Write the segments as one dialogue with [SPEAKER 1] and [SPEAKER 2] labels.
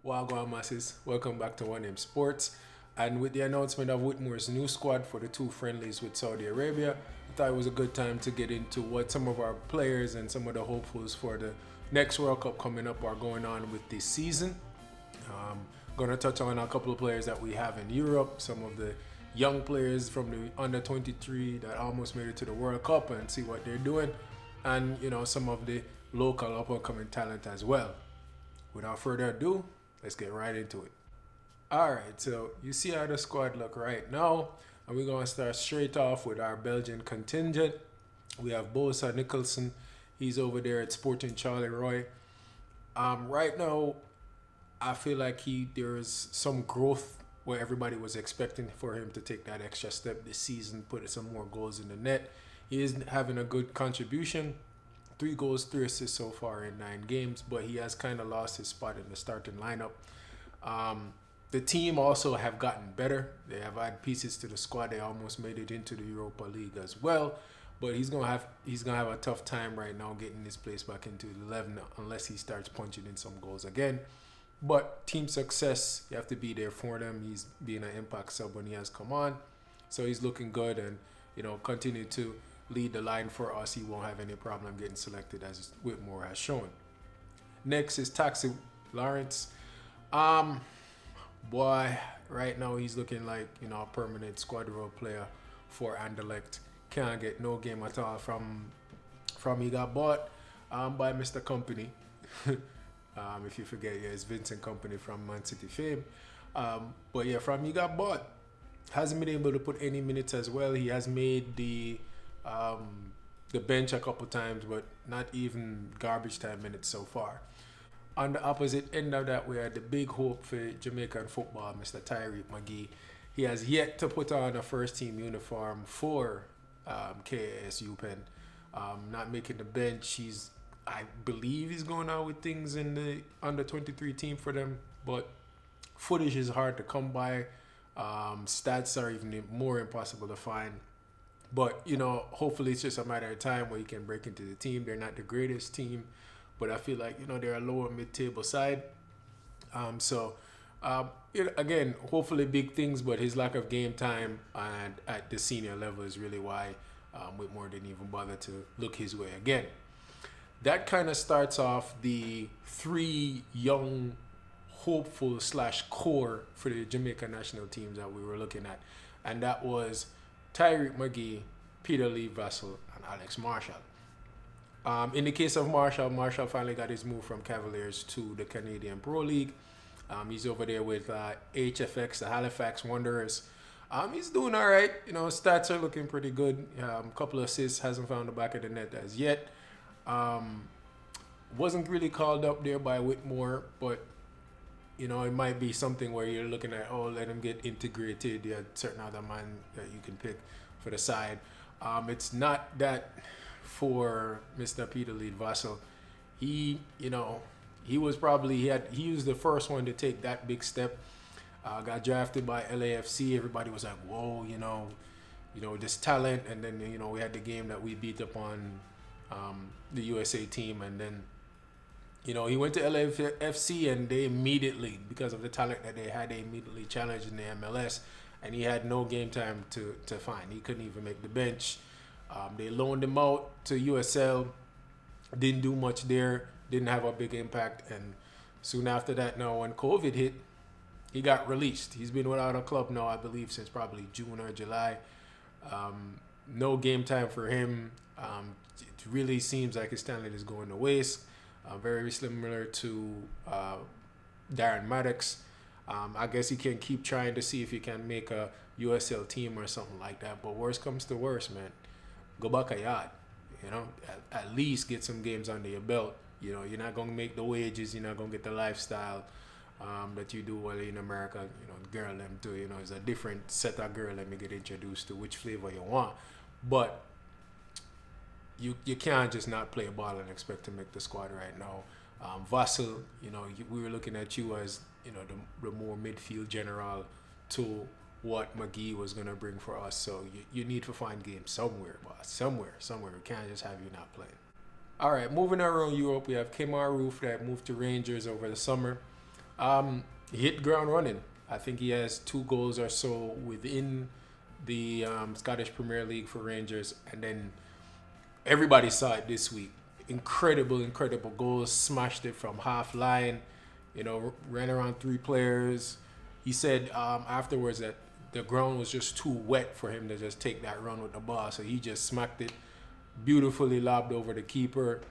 [SPEAKER 1] Wagwan masses, welcome back to One M Sports. And with the announcement of Whitmore's new squad for the two friendlies with Saudi Arabia, I thought it was a good time to get into what some of our players and some of the hopefuls for the next World Cup coming up are going on with this season. Um, going to touch on a couple of players that we have in Europe, some of the young players from the under 23 that almost made it to the World Cup and see what they're doing, and some of the local up and coming talent as well. Without further ado, let's get right into it. All right, so you see how the squad look right now, and we're gonna start straight off with our Belgian contingent. We have Bosa Nicholson. He's over there at Sporting Charleroi. Right now, I feel like there's some growth where everybody was expecting for him to take that extra step this season, put some more goals in the net. He is having a good contribution. 3 goals, 3 assists so far in 9 games, but he has kind of lost his spot in the starting lineup. The team also have gotten better. They have added pieces to the squad. They almost made it into the Europa League as well. But he's gonna have a tough time right now getting his place back into the 11 unless he starts punching in some goals again. But team success, you have to be there for them. He's being an impact sub when he has come on, so he's looking good, and continue to lead the line for us. He won't have any problem getting selected, as Whitmore has shown. Next is Taxi Lawrence. Boy, right now he's looking like a permanent squad role player for Anderlecht. Can't get no game at all from he got bought by Mr. Company. If you forget, yeah, it's Vincent Company from Man City fame. But yeah, from he got bought, hasn't been able to put any minutes as well. He has made the bench a couple times, but not even garbage time minutes so far. On the opposite end of that, we had the big hope for Jamaican football, Mr. Tyreek McGee. He has yet to put on a first team uniform for KASU Penn. Not making the bench. I believe he's going out with things in the under 23 team for them, but footage is hard to come by. Stats are even more impossible to find. But hopefully it's just a matter of time where he can break into the team. They're not the greatest team, but I feel like they're a lower mid-table side. Again, hopefully big things, but his lack of game time and at the senior level is really why Whitmore didn't even bother to look his way again. That kind of starts off the three young hopeful / core for the Jamaica national teams that we were looking at, and that was Tyreek McGee, Peter Lee Vassell, and Alex Marshall. In the case of Marshall finally got his move from Cavaliers to the Canadian Pro League. He's over there with HFX, the Halifax Wanderers. He's doing all right. Stats are looking pretty good. Couple of assists, hasn't found the back of the net as yet. Wasn't really called up there by Whitmore, but it might be something where you're looking at, let him get integrated. You had certain other man that you can pick for the side. It's not that for Mr. Peter Lee Vassell. He was the first one to take that big step. Got drafted by LAFC. Everybody was like, whoa, this talent. And then, we had the game that we beat up on the USA team. And then, he went to LAFC and they immediately, because of the talent that they immediately challenged in the MLS. And he had no game time to find. He couldn't even make the bench. They loaned him out to USL. Didn't do much there. Didn't have a big impact. And soon after that, now when COVID hit, he got released. He's been without a club now, I believe, since probably June or July. No game time for him. It really seems like his talent is going to waste. Very similar to Darren Maddox. I guess he can keep trying to see if he can make a USL team or something like that. But worst comes to worst, man. Go back a yard. At least get some games under your belt. You're not going to make the wages. You're not going to get the lifestyle that you do while in America. Girl them too. It's a different set of girl let me get introduced to which flavor you want. But you can't just not play a ball and expect to make the squad right now. Vassell, we were looking at you as the more midfield general to what McGee was going to bring for us. So you need to find games somewhere, boss. Somewhere. We can't just have you not playing. All right, moving around Europe, we have Kemar Roof that moved to Rangers over the summer. He hit ground running. I think he has 2 goals or so within the Scottish Premier League for Rangers, and then everybody saw it this week. Incredible goals. Smashed it from half line. Ran around 3 players. He said afterwards that the ground was just too wet for him to just take that run with the ball, so he just smacked it beautifully, lobbed over the keeper.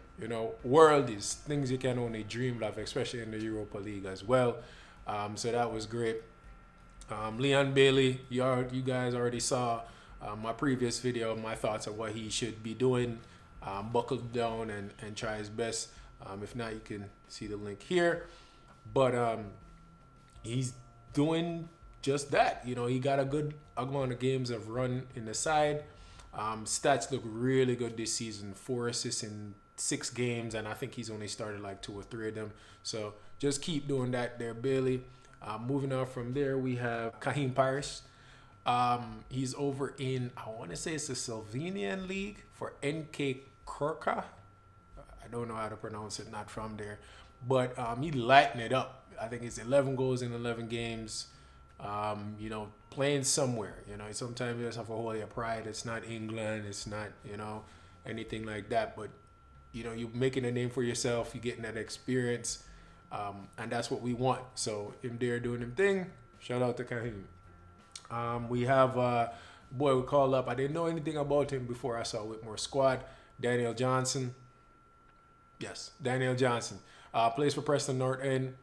[SPEAKER 1] World is things you can only dream of, especially in the Europa League as well. So that was great. Leon Bailey, you guys already saw my previous video, my thoughts on what he should be doing. Buckle down and try his best. If not, you can see the link here. But he's doing just that. He got a good amount of games of run in the side. Stats look really good this season. 4 assists in 6 games, and I think he's only started like 2 or 3 of them. So just keep doing that there, Bailey. Moving on from there, we have Kahim Paris. He's over in, I want to say it's the Slovenian league for NK Krka. I don't know how to pronounce it, not from there. But he lighting it up. I think it's 11 goals in 11 games. Playing somewhere. Sometimes you just have a whole lot of pride. It's not England. It's not, anything like that. But, you're making a name for yourself. You're getting that experience. And that's what we want. So him there doing him thing. Shout out to Kahim. We have boy we called up. I didn't know anything about him before I saw Whitmore squad. Daniel Johnson. Yes, Daniel Johnson. Plays for Preston North End.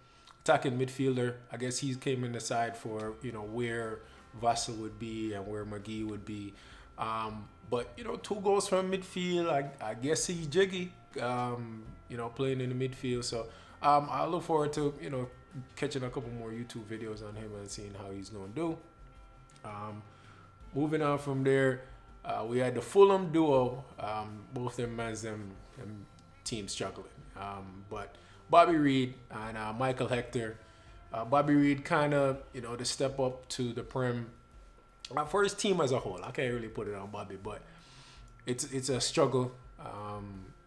[SPEAKER 1] Attacking midfielder. I guess he came in the side for where Vassell would be and where McGee would be. But 2 goals from midfield. I guess he's jiggy. Playing in the midfield. So I look forward to catching a couple more YouTube videos on him and seeing how he's gonna do. Moving on from there, we had the Fulham duo. Both them mans, them teams struggling. But Bobby Reid and Michael Hector. Bobby Reid kind of, to step up to the Prem. For his team as a whole, I can't really put it on Bobby, but it's a struggle.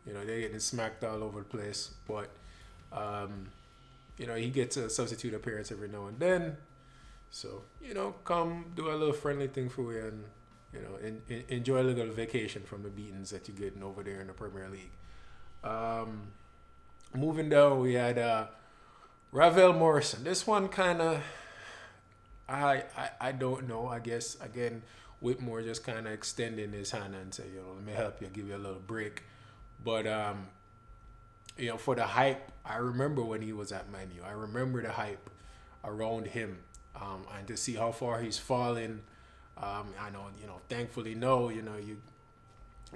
[SPEAKER 1] They're getting smacked all over the place. But, he gets a substitute appearance every now and then. So, come do a little friendly thing for you and, enjoy a little vacation from the beatings that you're getting over there in the Premier League. Moving down, we had Ravel Morrison. This one kind of, I don't know. I guess, again, Whitmore just kind of extending his hand and say, let me help you, give you a little break. But, for the hype, I remember when he was at Man U. I remember the hype around him. And to see how far he's fallen, I know, thankfully, you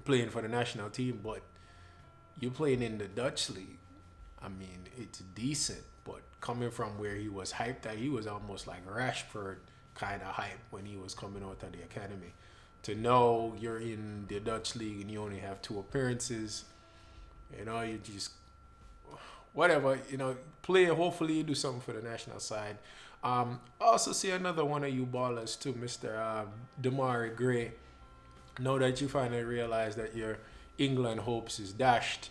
[SPEAKER 1] playing for the national team, but you playing in the Dutch league. I mean, it's decent, but coming from where he was hyped at, he was almost like Rashford kind of hype when he was coming out of the academy. To know you're in the Dutch league and you only have 2 appearances, you just, whatever, play. Hopefully you do something for the national side. Also see another one of you ballers too, Mr. Damari Gray. Know that you finally realize that your England hopes is dashed.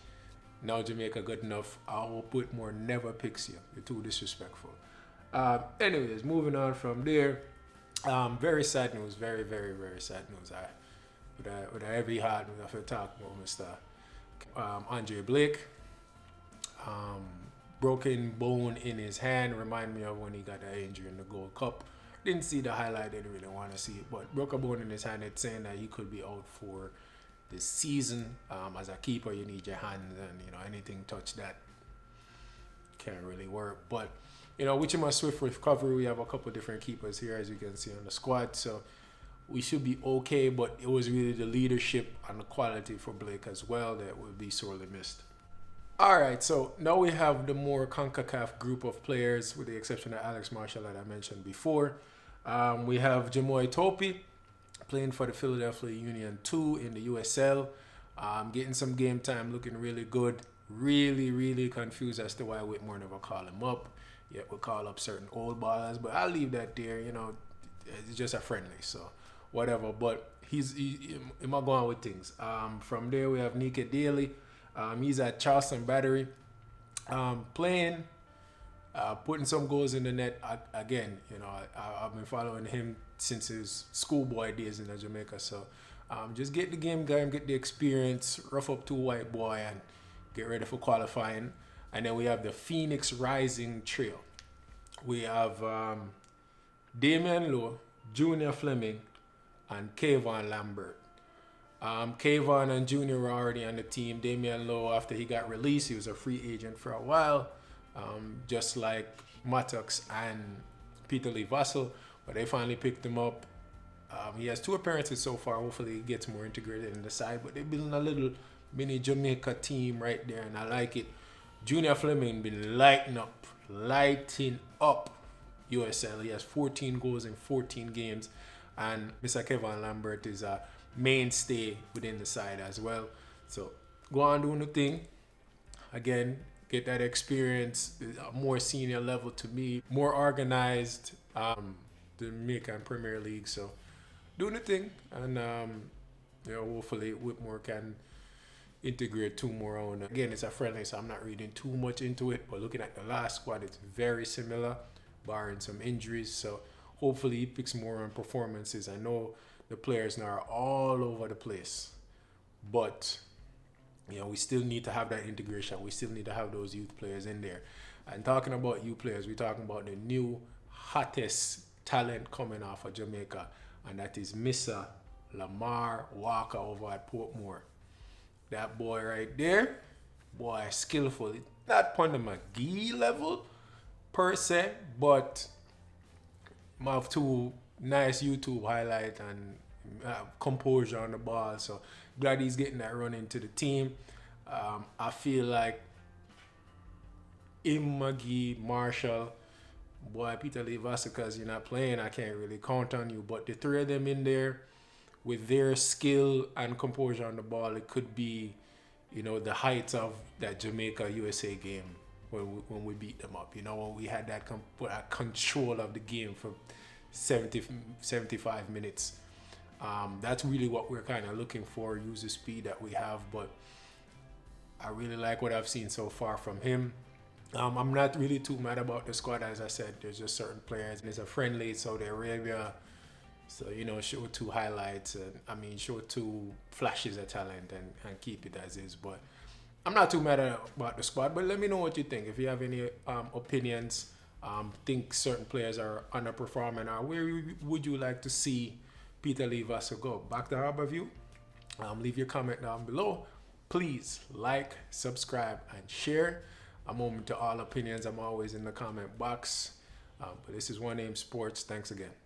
[SPEAKER 1] Now Jamaica good enough. I hope Whitmore never picks you. You're too disrespectful. Anyways, moving on from there. Very sad news. Very, very, very sad news. With a heavy heart, we have to talk about Mr. Andre Blake. Broken bone in his hand. Remind me of when he got an injury in the Gold Cup. Didn't see the highlight. Didn't really want to see it. But broke a bone in his hand. It's saying that he could be out for this season. As a keeper, you need your hands, and anything touch that can't really work. But with him a swift recovery, we have a couple different keepers here, as you can see on the squad. So we should be okay. But it was really the leadership and the quality for Blake as well that will be sorely missed. All right, so now we have the more Concacaf group of players, with the exception of Alex Marshall that I mentioned before. We have Jamoy Topi playing for the Philadelphia Union 2 in the USL. Getting some game time, looking really good. Really, really confused as to why Whitmore never call him up. Yet we'll call up certain old ballers, but I'll leave that there. It's just a friendly, so whatever. But he's not going with things. From there, we have Nika Daly. He's at Charleston Battery, playing putting some goals in the net again. You know, I've been following him since his schoolboy days in Jamaica. So just get the game going, get the experience, rough up to White Boy, and get ready for qualifying. And then we have the Phoenix Rising trio. We have Damian Lowe, Junior Fleming, and Kayvon Lambert. Kayvon and Junior were already on the team. Damian Lowe, after he got released, he was a free agent for a while, just like Mattox and Peter Lee Vassell, but they finally picked him up. He has 2 appearances so far. Hopefully he gets more integrated in the side, but they're building a little mini Jamaica team right there, and I like it. Junior Fleming been lighting up USL. He has 14 goals in 14 games, and Mr. Kayvon Lambert is a mainstay within the side as well. So go on doing the thing. Again, get that experience, a more senior level to me, more organized, the Jamaican Premier League. So doing the thing, and hopefully Whitmore can integrate 2 more on. Again, it's a friendly, so I'm not reading too much into it, but looking at the last squad, it's very similar, barring some injuries. So hopefully he picks more on performances. I know the players now are all over the place, but we still need to have that integration. We still need to have those youth players in there. And talking about youth players, we're talking about the new hottest talent coming off of Jamaica, and that is Mr. Lamar Walker over at Portmore. That boy right there, boy, skillful. Not on the McGee level per se, but I have 2 nice YouTube highlight and composure on the ball. So glad he's getting that run into the team. I feel like McGee, Marshall, boy, Peter Lee Vassell, because you're not playing, I can't really count on you. But the 3 of them in there, with their skill and composure on the ball, it could be, the heights of that Jamaica USA game when we beat them up. When we had that control of the game for 75 minutes. That's really what we're kind of looking for, use the speed that we have. But I really like what I've seen so far from him. I'm not really too mad about the squad. As I said, there's just certain players. There's a friendly Saudi Arabia. So, show 2 highlights, and show 2 flashes of talent and keep it as is. But I'm not too mad about the squad, but let me know what you think. If you have any opinions, think certain players are underperforming, or where would you like to see Peter Lee Vassell go? Back to Harborview. Leave your comment down below. Please like, subscribe, and share. I'm open to all opinions. I'm always in the comment box. But this is One Name Sports. Thanks again.